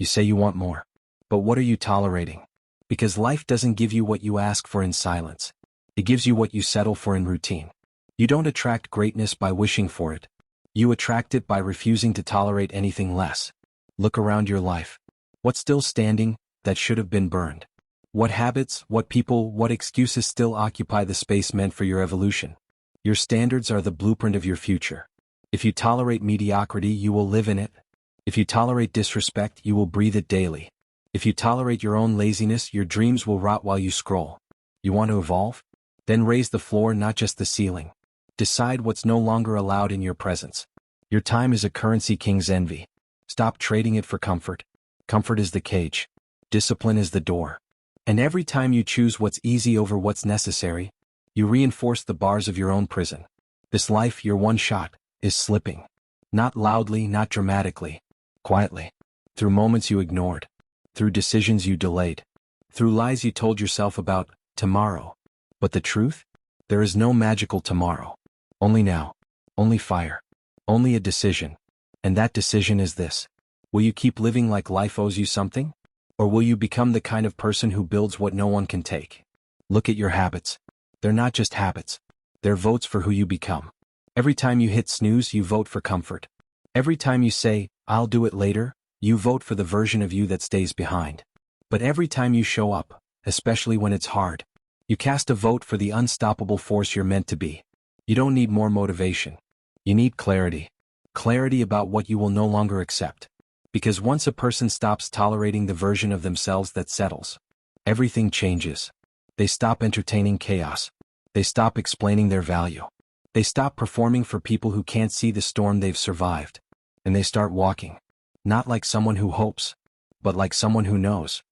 You say you want more. But what are you tolerating? Because life doesn't give you what you ask for in silence. It gives you what you settle for in routine. You don't attract greatness by wishing for it. You attract it by refusing to tolerate anything less. Look around your life. What's still standing that should have been burned? What habits, what people, what excuses still occupy the space meant for your evolution? Your standards are the blueprint of your future. If you tolerate mediocrity, you will live in it. If you tolerate disrespect, you will breathe it daily. If you tolerate your own laziness, your dreams will rot while you scroll. You want to evolve? Then raise the floor, not just the ceiling. Decide what's no longer allowed in your presence. Your time is a currency kings envy. Stop trading it for comfort. Comfort is the cage. Discipline is the door. And every time you choose what's easy over what's necessary, you reinforce the bars of your own prison. This life, your one shot, is slipping. Not loudly, not dramatically. Quietly. Through moments you ignored. Through decisions you delayed. Through lies you told yourself about tomorrow. But the truth? There is no magical tomorrow. Only now. Only fire. Only a decision. And that decision is this. Will you keep living like life owes you something? Or will you become the kind of person who builds what no one can take? Look at your habits. They're not just habits. They're votes for who you become. Every time you hit snooze, you vote for comfort. Every time you say, I'll do it later, you vote for the version of you that stays behind. But every time you show up, especially when it's hard, you cast a vote for the unstoppable force you're meant to be. You don't need more motivation. You need clarity. Clarity about what you will no longer accept. Because once a person stops tolerating the version of themselves that settles, everything changes. They stop entertaining chaos. They stop explaining their value. They stop performing for people who can't see the storm they've survived. And they start walking. Not like someone who hopes, but like someone who knows.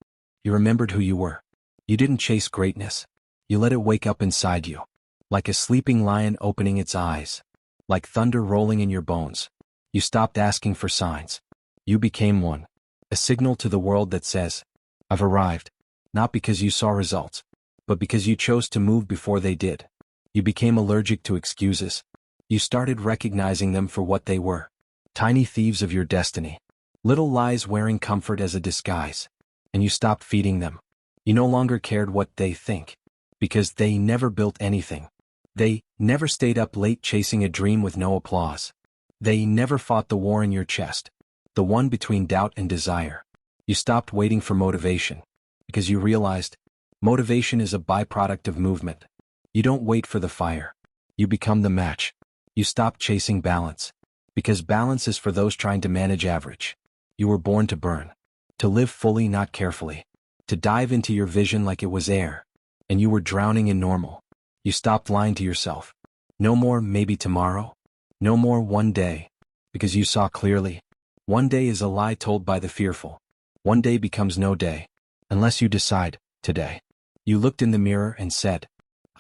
You remembered who you were. You didn't chase greatness. You let it wake up inside you. Like a sleeping lion opening its eyes. Like thunder rolling in your bones. You stopped asking for signs. You became one. A signal to the world that says, I've arrived. Not because you saw results, but because you chose to move before they did. You became allergic to excuses. You started recognizing them for what they were. Tiny thieves of your destiny. Little lies wearing comfort as a disguise. And you stopped feeding them. You no longer cared what they think. Because they never built anything. They never stayed up late chasing a dream with no applause. They never fought the war in your chest. The one between doubt and desire. You stopped waiting for motivation. Because you realized, motivation is a byproduct of movement. You don't wait for the fire. You become the match. You stop chasing balance. Because balance is for those trying to manage average. You were born to burn. To live fully, not carefully. To dive into your vision like it was air. And you were drowning in normal. You stopped lying to yourself. No more maybe tomorrow. No more one day. Because you saw clearly. One day is a lie told by the fearful. One day becomes no day. Unless you decide, today. You looked in the mirror and said,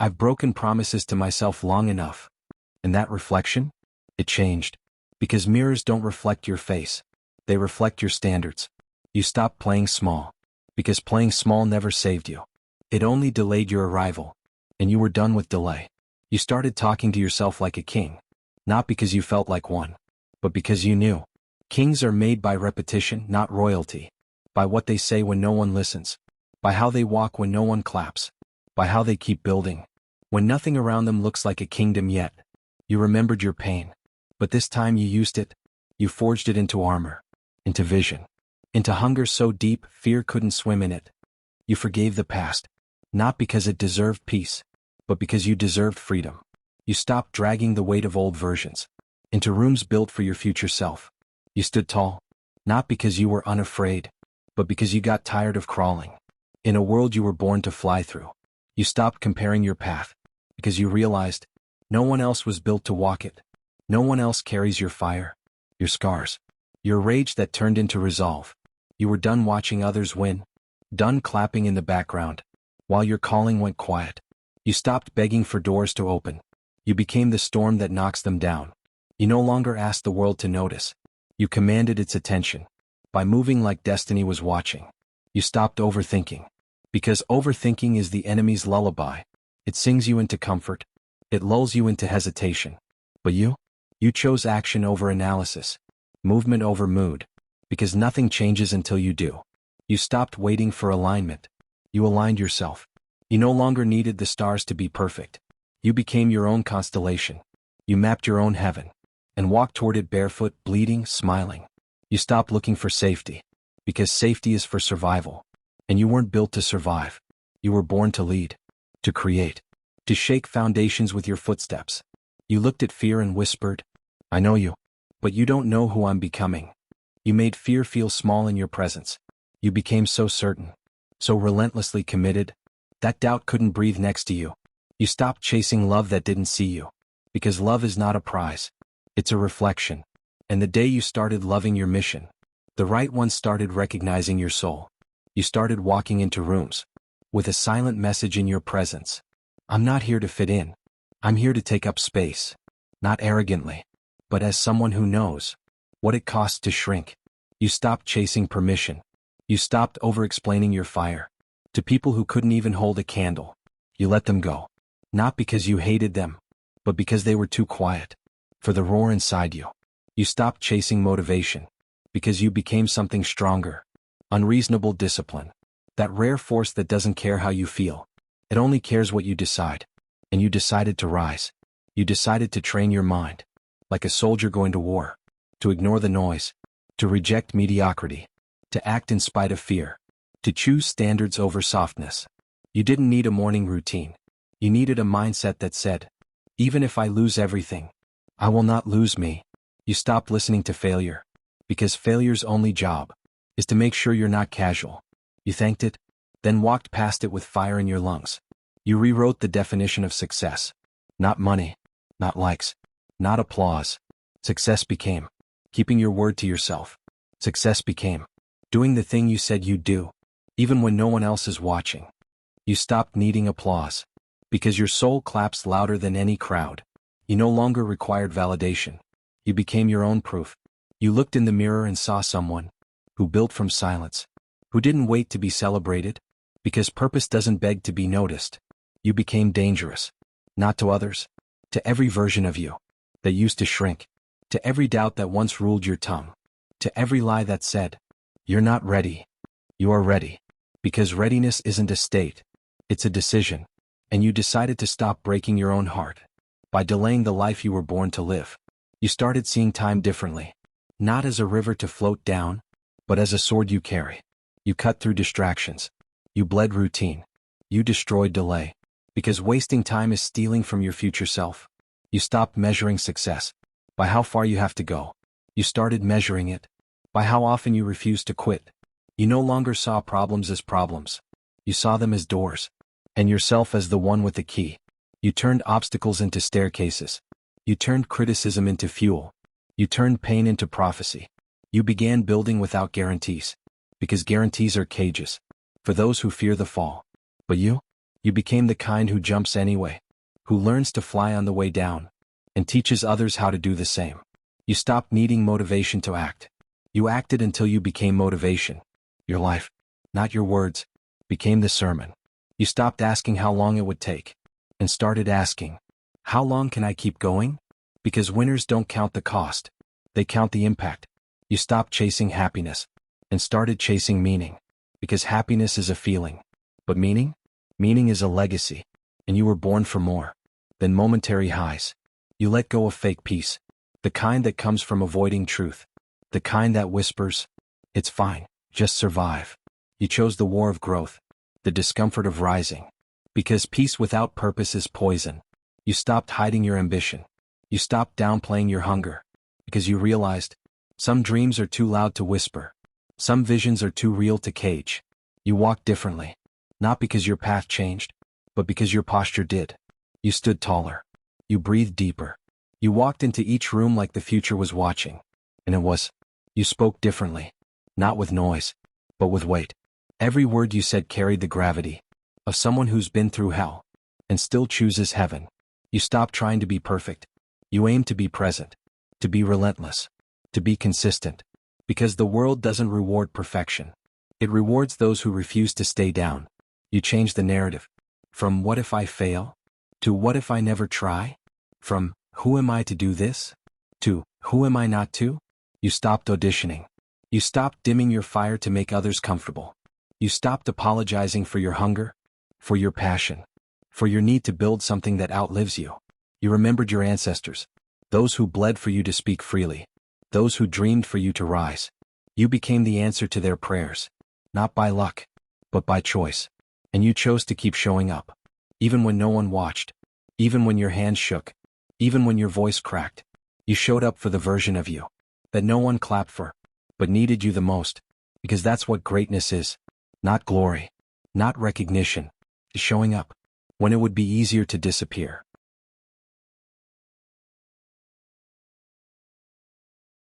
I've broken promises to myself long enough. And that reflection? It changed. Because mirrors don't reflect your face. They reflect your standards. You stopped playing small. Because playing small never saved you. It only delayed your arrival. And you were done with delay. You started talking to yourself like a king. Not because you felt like one. But because you knew. Kings are made by repetition, not royalty. By what they say when no one listens. By how they walk when no one claps. By how they keep building. When nothing around them looks like a kingdom yet. You remembered your pain. But this time you used it. You forged it into armor. Into vision. Into hunger so deep, fear couldn't swim in it. You forgave the past. Not because it deserved peace. But because you deserved freedom. You stopped dragging the weight of old versions. Into rooms built for your future self. You stood tall. Not because you were unafraid. But because you got tired of crawling. In a world you were born to fly through. You stopped comparing your path. Because you realized, no one else was built to walk it. No one else carries your fire. Your scars. Your rage that turned into resolve. You were done watching others win. Done clapping in the background. While your calling went quiet. You stopped begging for doors to open. You became the storm that knocks them down. You no longer asked the world to notice. You commanded its attention. By moving like destiny was watching. You stopped overthinking. Because overthinking is the enemy's lullaby. It sings you into comfort. It lulls you into hesitation. But you? You chose action over analysis. Movement over mood. Because nothing changes until you do. You stopped waiting for alignment. You aligned yourself. You no longer needed the stars to be perfect. You became your own constellation. You mapped your own heaven and walked toward it barefoot, bleeding, smiling. You stopped looking for safety, because safety is for survival. And you weren't built to survive. You were born to lead, to create, to shake foundations with your footsteps. You looked at fear and whispered, "I know you, but you don't know who I'm becoming." You made fear feel small in your presence. You became so certain, so relentlessly committed, that doubt couldn't breathe next to you. You stopped chasing love that didn't see you, because love is not a prize. It's a reflection. And the day you started loving your mission, the right one started recognizing your soul. You started walking into rooms with a silent message in your presence. I'm not here to fit in. I'm here to take up space. Not arrogantly, but as someone who knows what it costs to shrink. You stopped chasing permission. You stopped over-explaining your fire to people who couldn't even hold a candle. You let them go. Not because you hated them, but because they were too quiet for the roar inside you. You stopped chasing motivation because you became something stronger. Unreasonable discipline. That rare force that doesn't care how you feel. It only cares what you decide. And you decided to rise. You decided to train your mind like a soldier going to war, to ignore the noise, to reject mediocrity, to act in spite of fear, to choose standards over softness. You didn't need a morning routine. You needed a mindset that said, even if I lose everything, I will not lose me. You stopped listening to failure, because failure's only job is to make sure you're not casual. You thanked it, then walked past it with fire in your lungs. You rewrote the definition of success. Not money, not likes, not applause. Success became keeping your word to yourself. Success became doing the thing you said you'd do, even when no one else is watching. You stopped needing applause, because your soul claps louder than any crowd. You no longer required validation. You became your own proof. You looked in the mirror and saw someone who built from silence, who didn't wait to be celebrated, because purpose doesn't beg to be noticed. You became dangerous, not to others, to every version of you that used to shrink, to every doubt that once ruled your tongue, to every lie that said, "You're not ready." You are ready, because readiness isn't a state, it's a decision. And you decided to stop breaking your own heart by delaying the life you were born to live. You started seeing time differently, not as a river to float down, but as a sword you carry. You cut through distractions. You bled routine. You destroyed delay, because wasting time is stealing from your future self. You stopped measuring success by how far you have to go. You started measuring it by how often you refuse to quit. You no longer saw problems as problems. You saw them as doors, and yourself as the one with the key. You turned obstacles into staircases. You turned criticism into fuel. You turned pain into prophecy. You began building without guarantees, because guarantees are cages for those who fear the fall. But you became the kind who jumps anyway, who learns to fly on the way down, and teaches others how to do the same. You stopped needing motivation to act. You acted until you became motivation. Your life, not your words, became the sermon. You stopped asking how long it would take, and started asking, how long can I keep going? Because winners don't count the cost, they count the impact. You stopped chasing happiness, and started chasing meaning, because happiness is a feeling. But meaning? Meaning is a legacy, and you were born for more than momentary highs. You let go of fake peace, the kind that comes from avoiding truth, the kind that whispers, "It's fine, just survive." You chose the war of growth, the discomfort of rising, because peace without purpose is poison. You stopped hiding your ambition. You stopped downplaying your hunger, because you realized some dreams are too loud to whisper. Some visions are too real to cage. You walked differently, not because your path changed, but because your posture did. You stood taller. You breathed deeper. You walked into each room like the future was watching. And it was. You spoke differently, not with noise, but with weight. Every word you said carried the gravity of someone who's been through hell and still chooses heaven. You stopped trying to be perfect. You aimed to be present, to be relentless, to be consistent, because the world doesn't reward perfection. It rewards those who refuse to stay down. You changed the narrative from "what if I fail?" to "what if I never try?" From "who am I to do this?" to "who am I not to?" You stopped auditioning. You stopped dimming your fire to make others comfortable. You stopped apologizing for your hunger, for your passion, for your need to build something that outlives you. You remembered your ancestors, those who bled for you to speak freely, those who dreamed for you to rise. You became the answer to their prayers, not by luck, but by choice. And you chose to keep showing up, even when no one watched, even when your hands shook, even when your voice cracked. You showed up for the version of you that no one clapped for, but needed you the most, because that's what greatness is. Not glory, not recognition, showing up when it would be easier to disappear.